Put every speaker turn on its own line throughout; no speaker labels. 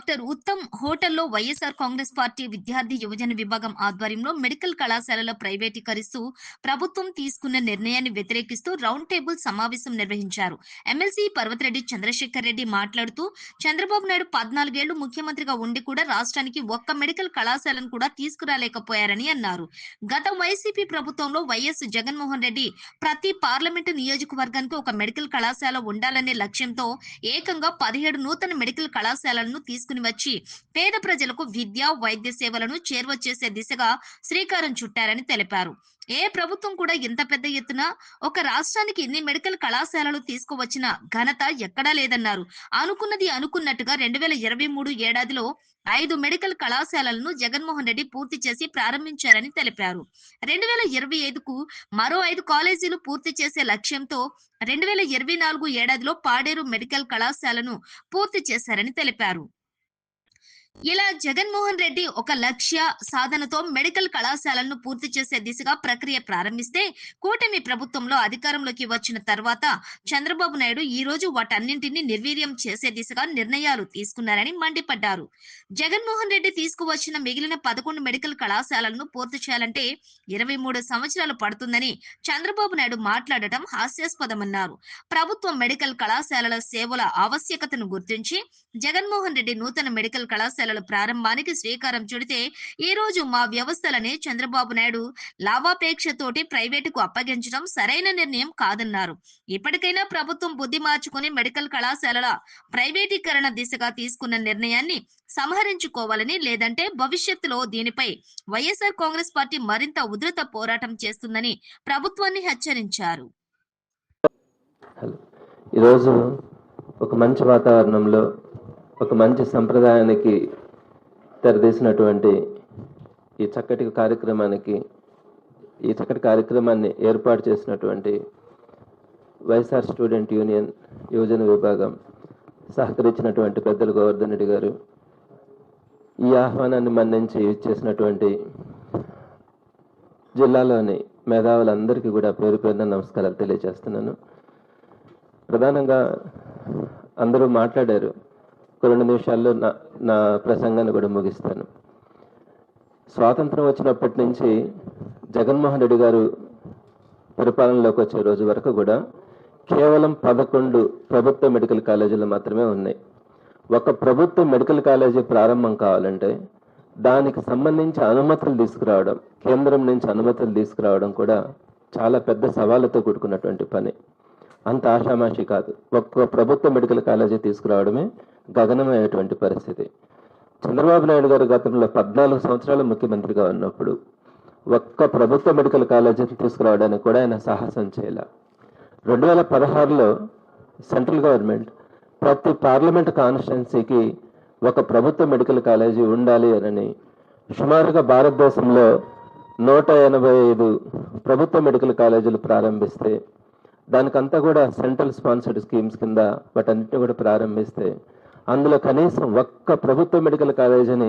Doctor Uttam హోటల్లో YSR Congress party విద్యార్థి యువజన విభాగం ఆధ్వర్యంలో మెడికల్ కళాశాలల ప్రైవేటీకరిస్తూ ప్రభుత్వం తీసుకున్న నిర్ణయాన్ని వ్యతిరేకిస్తూ రౌండ్ టేబుల్ సమావేశం నిర్వహించారు. ఎమ్మెల్సీ పర్వతిరెడ్డి చంద్రశేఖర్ రెడ్డి మాట్లాడుతూ చంద్రబాబు నాయుడు 14 ఏళ్లు ముఖ్యమంత్రిగా ఉండి కూడా రాష్ట్రానికి ఒక్క మెడికల్ కళాశాలను కూడా తీసుకురాలేకపోయారని అన్నారు. గత వైసీపీ ప్రభుత్వంలో వైఎస్ జగన్మోహన్ రెడ్డి ప్రతి పార్లమెంటు నియోజకవర్గానికి ఒక మెడికల్ కళాశాల ఉండాలనే లక్ష్యంతో ఏకంగా 17 నూతన మెడికల్ కళాశాలలను తీసుకుని వచ్చి పేద ప్రజలకు విద్య, వైద్య సేవలను చేరువ చేసే దిశగా శ్రీకారం చుట్టారని తెలిపారు. ఏ ప్రభుత్వం కూడా ఇంత పెద్ద ఎత్తున ఒక రాష్ట్రానికి ఇన్ని మెడికల్ కళాశాలలు తీసుకువచ్చిన ఘనత ఎక్కడా లేదన్నారు. అనుకున్నది అనుకున్నట్టుగా 2023 ఏడాదిలో 5 మెడికల్ కళాశాలలను జగన్మోహన్ రెడ్డి పూర్తి చేసి ప్రారంభించారని తెలిపారు. 2025కు మరో 5 కాలేజీలు పూర్తి చేసే లక్ష్యంతో 2024 ఏడాదిలో పాడేరు మెడికల్ కళాశాలను పూర్తి చేశారని తెలిపారు. ఇలా జగన్మోహన్ రెడ్డి ఒక లక్ష్య సాధనతో మెడికల్ కళాశాలను పూర్తి చేసే దిశగా ప్రక్రియ ప్రారంభిస్తే, కూటమి ప్రభుత్వంలో అధికారంలోకి వచ్చిన తర్వాత చంద్రబాబు నాయుడు ఈ రోజు వాటన్నింటినీ నిర్వీర్యం చేసే దిశగా నిర్ణయాలు తీసుకున్నారని మండిపడ్డారు. జగన్మోహన్ రెడ్డి తీసుకువచ్చిన మిగిలిన 11 మెడికల్ కళాశాలలను పూర్తి చేయాలంటే 23 సంవత్సరాలు పడుతుందని చంద్రబాబు నాయుడు మాట్లాడటం హాస్యాస్పదమన్నారు. ప్రభుత్వ మెడికల్ కళాశాలల సేవల ఆవశ్యకతను గుర్తించి జగన్మోహన్ రెడ్డి నూతన మెడికల్ కళాశాలల ప్రారంభానికి శ్రీకారం చుడితే, ఈ రోజు మా వ్యవస్థలనే చంద్రబాబు నాయుడు లాభాపేక్షతోటి ప్రైవేటుకు అప్పగించడం సరైన నిర్ణయం కాదన్నారు. ఇప్పటికైనా ప్రభుత్వం బుద్ధి మార్చుకుని మెడికల్ కళాశాలల ప్రైవేటీకరణ దిశగా తీసుకున్న నిర్ణయాన్ని సంహరించుకోవాలని, లేదంటే భవిష్యత్తులో దీనిపై వైఎస్ఆర్ కాంగ్రెస్ పార్టీ మరింత ఉధృత పోరాటం చేస్తుందని ప్రభుత్వాన్ని హెచ్చరించారు.
ఈరోజు ఒక మంచి వాతావరణంలో ఒక మంచి సంప్రదాయానికి తెరదీసినటువంటి ఈ చక్కటి కార్యక్రమాన్ని ఏర్పాటు చేసినటువంటి వైఎస్ఆర్ స్టూడెంట్ యూనియన్ యువజన విభాగం సహకరించినటువంటి పెద్దలు గోవర్ధన్ రెడ్డి గారు, ఈ ఆహ్వానాన్ని మన్నించి ఇచ్చేసినటువంటి జిల్లాలోని మేధావులందరికీ కూడా పేరు పేరున నమస్కారాలు తెలియజేస్తున్నాను. ప్రధానంగా అందరూ మాట్లాడారు. 2 నిమిషాల్లో నా ప్రసంగాన్ని కూడా ముగిస్తాను. స్వాతంత్రం వచ్చినప్పటి నుంచి జగన్మోహన్ రెడ్డి గారు పరిపాలనలోకి వచ్చే రోజు వరకు కూడా కేవలం 11 ప్రభుత్వ మెడికల్ కాలేజీలు మాత్రమే ఉన్నాయి. ఒక ప్రభుత్వ మెడికల్ కాలేజీ ప్రారంభం కావాలంటే దానికి సంబంధించి అనుమతులు తీసుకురావడం, కేంద్రం నుంచి అనుమతులు తీసుకురావడం కూడా చాలా పెద్ద సవాళ్ళతో కూడుకున్నటువంటి పని. అంత ఆషామాషి కాదు. ఒక్క ప్రభుత్వ మెడికల్ కాలేజీ తీసుకురావడమే గగనమైనటువంటి పరిస్థితి. చంద్రబాబు నాయుడు గారు గతంలో 14 సంవత్సరాలు ముఖ్యమంత్రిగా ఉన్నప్పుడు ఒక్క ప్రభుత్వ మెడికల్ కాలేజీని తీసుకురావడానికి కూడా ఆయన సాహసం చేయాల. 2016లో సెంట్రల్ గవర్నమెంట్ ప్రతి పార్లమెంట్ కాన్స్టిట్యున్సీకి ఒక ప్రభుత్వ మెడికల్ కాలేజీ ఉండాలి అని సుమారుగా భారతదేశంలో 185 ప్రభుత్వ మెడికల్ కాలేజీలు ప్రారంభిస్తే, దానికంతా కూడా సెంట్రల్ స్పాన్సర్డ్ స్కీమ్స్ కింద వాటన్నిటిని కూడా ప్రారంభిస్తే, అందులో కనీసం ఒక్క ప్రభుత్వ మెడికల్ కాలేజీని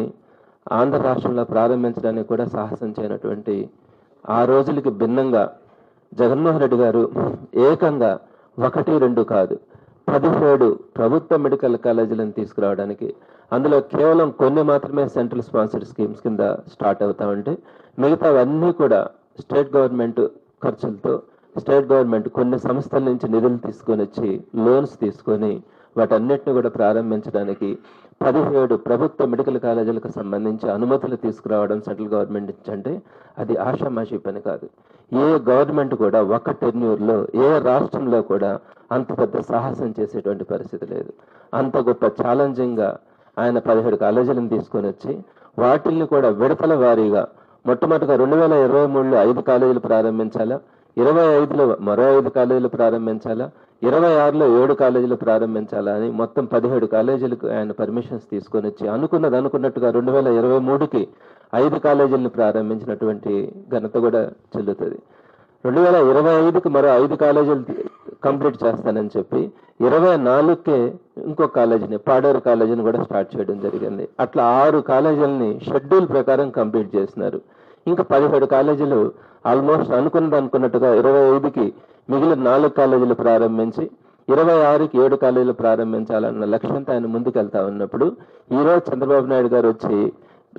ఆంధ్ర రాష్ట్రంలో ప్రారంభించడానికి కూడా సాహసం చేయనటువంటి ఆ రోజులకి భిన్నంగా జగన్మోహన్ రెడ్డి గారు ఏకంగా 1, 2 కాదు 17 ప్రభుత్వ మెడికల్ కాలేజీలను తీసుకురావడానికి, అందులో కేవలం కొన్ని మాత్రమే సెంట్రల్ స్పాన్సర్డ్ స్కీమ్స్ కింద స్టార్ట్ అవుతా ఉంటే, మిగతావన్నీ కూడా స్టేట్ గవర్నమెంట్ ఖర్చులతో స్టేట్ గవర్నమెంట్ కొన్ని సంస్థల నుంచి నిధులు తీసుకొని వచ్చి లోన్స్ తీసుకొని వాటన్నిటిని కూడా ప్రారంభించడానికి 17 ప్రభుత్వ మెడికల్ కాలేజీలకు సంబంధించి అనుమతులు తీసుకురావడం సెంట్రల్ గవర్నమెంట్ నుంచి అంటే అది ఆషామాషి పని కాదు. ఏ గవర్నమెంట్ కూడా ఒక టెన్యూర్లో ఏ రాష్ట్రంలో కూడా అంత పెద్ద సాహసం చేసేటువంటి పరిస్థితి లేదు. అంత గొప్ప ఛాలెంజింగ్గా ఆయన 17 కాలేజీలను తీసుకొని వచ్చి వాటిల్ని కూడా విడతల వారీగా మొట్టమొదటిగా 2023లో 5 కాలేజీలు ప్రారంభించాలా, 25లో మరో 5 కాలేజీలు ప్రారంభించాలా, 26లో 7 కాలేజీలు ప్రారంభించాలా అని మొత్తం 17 కాలేజీలకు ఆయన పర్మిషన్స్ తీసుకొని వచ్చి అనుకున్నట్టుగా 2023కి 5 కాలేజీలను ప్రారంభించినటువంటి ఘనత కూడా చెల్లుతుంది. 2025కి మరో 5 కాలేజీలు కంప్లీట్ చేస్తానని చెప్పి 24కే ఇంకో కాలేజీని, పాడేరు కాలేజీని కూడా స్టార్ట్ చేయడం జరిగింది. అట్లా 6 కాలేజీలని షెడ్యూల్ ప్రకారం కంప్లీట్ చేసినారు. ఇంకా 17 కాలేజీలు ఆల్మోస్ట్ అనుకున్నట్టుగా 25కి మిగిలిన 4 కాలేజీలు ప్రారంభించి 26కి 7 కాలేజీలు ప్రారంభించాలన్న లక్ష్యంతో ఆయన ముందుకెళ్తా ఉన్నప్పుడు ఈరోజు చంద్రబాబు నాయుడు గారు వచ్చి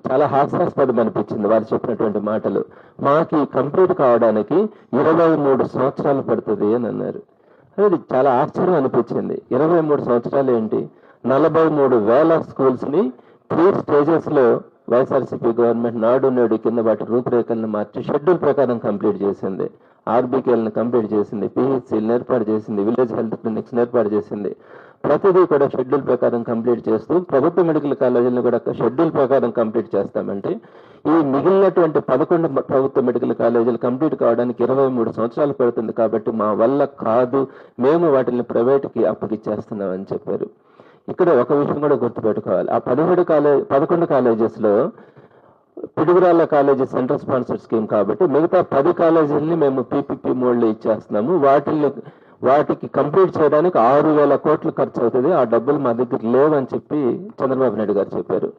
చాలా హాస్యాస్పదం అనిపించింది వారు చెప్పినటువంటి మాటలు. మాకు కంప్లీట్ కావడానికి 23 సంవత్సరాలు పడుతుంది అని అన్నారు. అది చాలా ఆశ్చర్యం అనిపించింది. 23 సంవత్సరాలు ఏంటి? 43,000 స్కూల్స్ ని 3 స్టేజెస్ లో వైఎస్ఆర్సీపీ గవర్నమెంట్ నాడు నేడు కింద వాటి రూపురేఖలను మార్చి షెడ్యూల్ ప్రకారం కంప్లీట్ చేసింది. ఆర్బీకేలను కంప్లీట్ చేసింది, పిహెచ్సిలను ఏర్పాటు చేసింది, విలేజ్ హెల్త్ క్లినిక్స్ ఏర్పాటు చేసింది. ప్రతిదీ కూడా షెడ్యూల్ ప్రకారం కంప్లీట్ చేస్తూ ప్రభుత్వ మెడికల్ కాలేజీలను కూడా షెడ్యూల్ ప్రకారం కంప్లీట్ చేస్తామంటే ఈ మిగిలినటువంటి 11 ప్రభుత్వ మెడికల్ కాలేజీలు కంప్లీట్ కావడానికి 23 సంవత్సరాలు పడుతుంది. కాబట్టి మా వల్ల కాదు, మేము వాటిని ప్రైవేట్కి అప్పగిచ్చేస్తున్నామని చెప్పారు. ఇక్కడ ఒక విషయం కూడా గుర్తుపెట్టుకోవాలి. ఆ 11 కాలేజెస్లో Piduguralla college central sponsored scheme కాబట్టి మిగతా 10 కాలేజీలని మేము పీపీపీ మోడ్లో ఇచ్చేస్తున్నాము. వాటికి కంప్లీట్ చేయడానికి 6,000 కోట్లు ఖర్చు అవుతుంది. ఆ డబ్బులు మా దగ్గర లేవని చెప్పి చంద్రబాబు నాయుడు గారు చెప్పారు.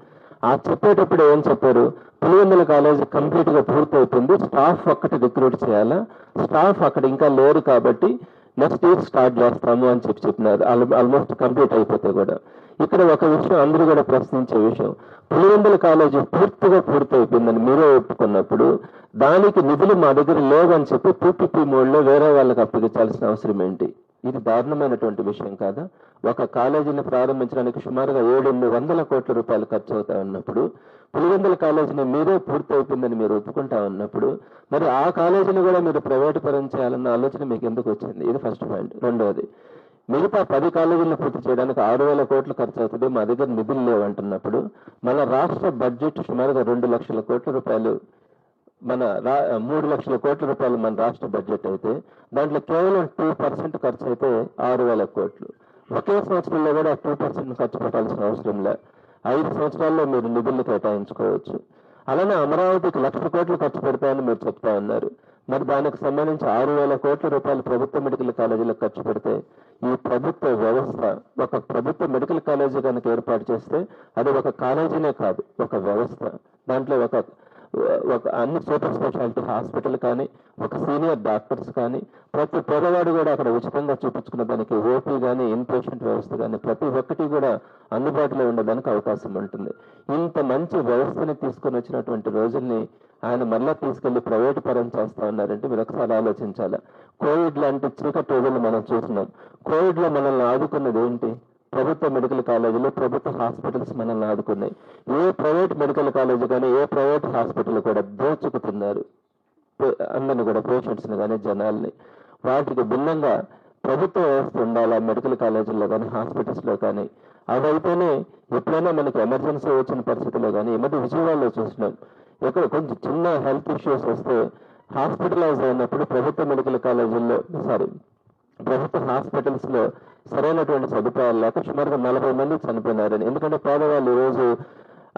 ఆ చెప్పేటప్పుడు ఏం చెప్పారు? పులివెందుల కాలేజీ కంప్లీట్ గా పూర్తి అయిపోయింది, స్టాఫ్ ఒక్కటి రిక్రూట్ చేయాలా, స్టాఫ్ అక్కడ ఇంకా లేరు కాబట్టి నెక్స్ట్ ఇయర్ స్టార్ట్ చేస్తాము అని చెప్పినారు. ఆల్మోస్ట్ కంప్లీట్ అయిపోతే కూడా. ఇక్కడ ఒక విషయం అందరూ కూడా ప్రశ్నించే విషయం, పులివెందుల కాలేజీ పూర్తిగా పూర్తి అయిపోయిందని మీరే ఒప్పుకున్నప్పుడు దానికి నిధులు మా దగ్గర లేవని చెప్పి పీపీపీ మోడ్లో వేరే వాళ్ళకి అప్పగించాల్సిన అవసరం ఏంటి? ఇది దారుణమైనటువంటి విషయం కాదా? ఒక కాలేజీని ప్రారంభించడానికి సుమారుగా 700 కోట్ల రూపాయలు ఖర్చు అవుతా ఉన్నప్పుడు పులివెందుల కాలేజీని మీరే పూర్తి అయిపోయిందని మీరు ఒప్పుకుంటా ఉన్నప్పుడు మరి ఆ కాలేజీని కూడా మీరు ప్రైవేట్ పరం చేయాలన్న ఆలోచన మీకు ఎందుకు వచ్చింది? ఇది ఫస్ట్ పాయింట్. రెండవది, మిగతా 10 కాలేజీలను పూర్తి చేయడానికి 6,000 కోట్లు ఖర్చు అవుతుంది, మా దగ్గర నిధులు లేవంటున్నప్పుడు మన రాష్ట్ర బడ్జెట్ సుమారుగా 2 లక్షల కోట్ల రూపాయలు, 3 లక్షల కోట్ల రూపాయలు మన రాష్ట్ర బడ్జెట్ అయితే దాంట్లో కేవలం 2% ఖర్చు అయితే 6,000 కోట్లు. ఒకే సంవత్సరంలో కూడా 2% ఖర్చు పెట్టాల్సిన అవసరం లే. 5 సంవత్సరాల్లో మీరు నిధులు కేటాయించుకోవచ్చు. అలానే అమరావతికి 1,00,000 కోట్లు ఖర్చు పెడతామని మీరు చెప్తా ఉన్నారు. మరి దానికి సంబంధించి 6,000 కోట్ల రూపాయలు ప్రభుత్వ మెడికల్ కాలేజీలకు ఖర్చు పెడితే ఈ ప్రభుత్వ వ్యవస్థ, ఒక ప్రభుత్వ మెడికల్ కాలేజీ కనుక ఏర్పాటు చేస్తే అది ఒక కాలేజీనే కాదు, ఒక వ్యవస్థ. దాంట్లో ఒక అన్ని సూపర్ స్పెషాలిటీ హాస్పిటల్ కానీ, ఒక సీనియర్ డాక్టర్స్ కానీ, ప్రతి పేదవాడు కూడా అక్కడ ఉచితంగా చూపించుకున్న దానికి ఓపీ కానీ, ఇన్ పేషెంట్ వ్యవస్థ కానీ ప్రతి ఒక్కటి కూడా అందుబాటులో ఉండడానికి అవకాశం ఉంటుంది. ఇంత మంచి వ్యవస్థని తీసుకొని వచ్చినటువంటి రోజుల్ని ఆయన మళ్ళా తీసుకెళ్లి ప్రైవేటు పరం చేస్తా ఉన్నారంటే మీరు ఒకసారి ఆలోచించాలి. కోవిడ్ లాంటి చీకటి రోజులు మనం చూస్తున్నాం. కోవిడ్ లో మనల్ని ఆదుకున్నది ఏంటి? ప్రభుత్వ మెడికల్ కాలేజీలు, ప్రభుత్వ హాస్పిటల్స్ మనల్ని ఆదుకున్నాయి. ఏ ప్రైవేట్ మెడికల్ కాలేజీ కానీ, ఏ ప్రైవేట్ హాస్పిటల్ కూడా దోచుకుతున్నారు అందరిని కూడా, పేషెంట్స్ ని కానీ, జనాల్ని. వాటికి భిన్నంగా ప్రభుత్వ వ్యవస్థ ఉండాలా మెడికల్ కాలేజీల్లో కానీ, హాస్పిటల్స్ లో కానీ. అవైతేనే ఎప్పుడైనా మనకి ఎమర్జెన్సీ వచ్చిన పరిస్థితుల్లో కానీ, ఈ మధ్య విజయవాడలో చూసినాం, ఎక్కడ కొంచెం చిన్న హెల్త్ ఇష్యూస్ వస్తే హాస్పిటలైజ్ అయినప్పుడు ప్రభుత్వ మెడికల్ కాలేజీల్లో ప్రభుత్వ హాస్పిటల్స్ లో సరైనటువంటి సదుపాయాలు లేక సుమారుగా 40 మంది చనిపోయినారని. ఎందుకంటే పేదవాళ్ళు ఈరోజు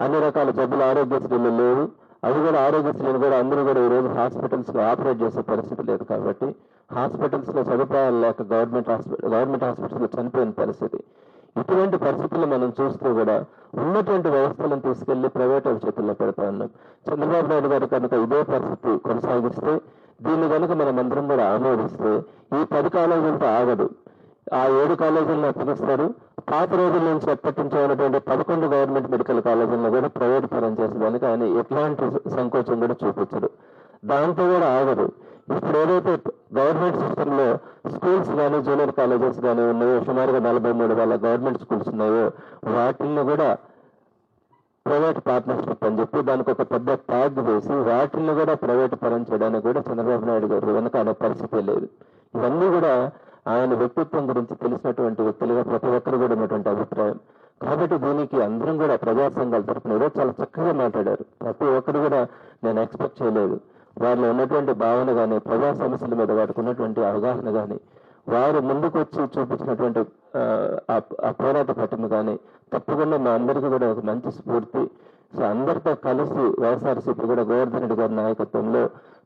అన్ని రకాల జబ్బులు ఆరోగ్యశ్రీలు లేవు, అవి కూడా ఆరోగ్యశ్రీలు కూడా అందరూ కూడా ఈరోజు హాస్పిటల్స్ లో ఆపరేట్ చేసే పరిస్థితి లేదు. కాబట్టి హాస్పిటల్స్ లో సదుపాయాలు లేక గవర్నమెంట్ హాస్పిటల్స్ లో చనిపోయిన పరిస్థితి. ఇటువంటి పరిస్థితులు మనం చూస్తూ కూడా ఉన్నటువంటి వ్యవస్థలను తీసుకెళ్లి ప్రైవేట్ చేతుల్లో పెడతా ఉన్నాం. చంద్రబాబు నాయుడు గారు కనుక ఇదే పరిస్థితి కొనసాగిస్తే, దీన్ని కనుక మనం అందరం కూడా ఆమోదిస్తే ఈ 10 కాలేజీలతో ఆగదు. ఆ 7 కాలేజీలను అప్పగిస్తారు. పాత రోజుల నుంచి ఎప్పటి నుంచో ఉన్నటువంటి 11 గవర్నమెంట్ మెడికల్ కాలేజీలను కూడా ప్రైవేట్ పరం చేసేదానికి ఆయన ఎట్లాంటి సంకోచం కూడా చూపించరు. దాంతో కూడా ఆగరు. ఇప్పుడు ఏదైతే గవర్నమెంట్ సిస్టమ్ లో స్కూల్స్ కానీ, జూనియర్ కాలేజెస్ కానీ ఉన్నాయో, సుమారుగా 43,000 గవర్నమెంట్ స్కూల్స్ ఉన్నాయో, వాటిల్లో కూడా ప్రైవేట్ పార్ట్నర్షిప్ అని చెప్పి దానికి ఒక పెద్ద ట్యాగ్ వేసి వాటిల్లో కూడా ప్రైవేట్ పరం చేయడానికి కూడా చంద్రబాబు నాయుడు గారు వెనక అనే పరిస్థితి లేదు. ఇవన్నీ కూడా ఆయన వ్యక్తిత్వం గురించి తెలిసినటువంటి వ్యక్తులుగా ప్రతి ఒక్కరు కూడా ఉన్నటువంటి అభిప్రాయం. కాబట్టి దీనికి అందరం కూడా ప్రజా సంఘాల తరఫున ఈరోజు చాలా చక్కగా మాట్లాడారు. ప్రతి ఒక్కరు కూడా నేను ఎక్స్పెక్ట్ చేయలేదు. వారిలో ఉన్నటువంటి భావన కానీ, ప్రజా సమస్యల మీద వారికి ఉన్నటువంటి అవగాహన కానీ, వారు ముందుకు వచ్చి చూపించినటువంటి ఆ పోరాట పట్టును కానీ తప్పకుండా మా అందరికీ కూడా ఒక మంచి స్ఫూర్తి. సో అందరితో కలిసి వైఎస్ఆర్సీపీ కూడా గోవర్ధన్ రెడ్డి గారి నాయకత్వంలో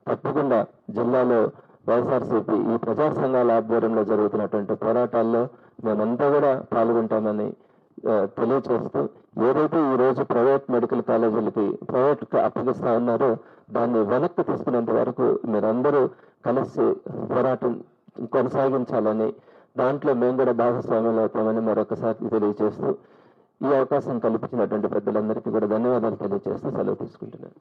తప్పకుండా జిల్లాలో వైఎస్ఆర్సీపీ ఈ ప్రజా సంఘాల ఆధ్వర్యంలో జరుగుతున్నటువంటి పోరాటాల్లో మేమంతా కూడా పాల్గొంటామని తెలియచేస్తూ, ఏదైతే ఈ రోజు ప్రైవేట్ మెడికల్ కాలేజీలకి ప్రైవేట్ అప్పగిస్తా ఉన్నారో దాన్ని వెనక్కి తీసుకునేంత వరకు మీరందరూ కలిసి పోరాటం కొనసాగించాలని, దాంట్లో మేము కూడా భాగస్వాములు అవుతామని మరొకసారి తెలియజేస్తూ ఈ అవకాశం కల్పించినటువంటి పెద్దలందరికీ కూడా ధన్యవాదాలు తెలియజేస్తూ సెలవు తీసుకుంటున్నాను.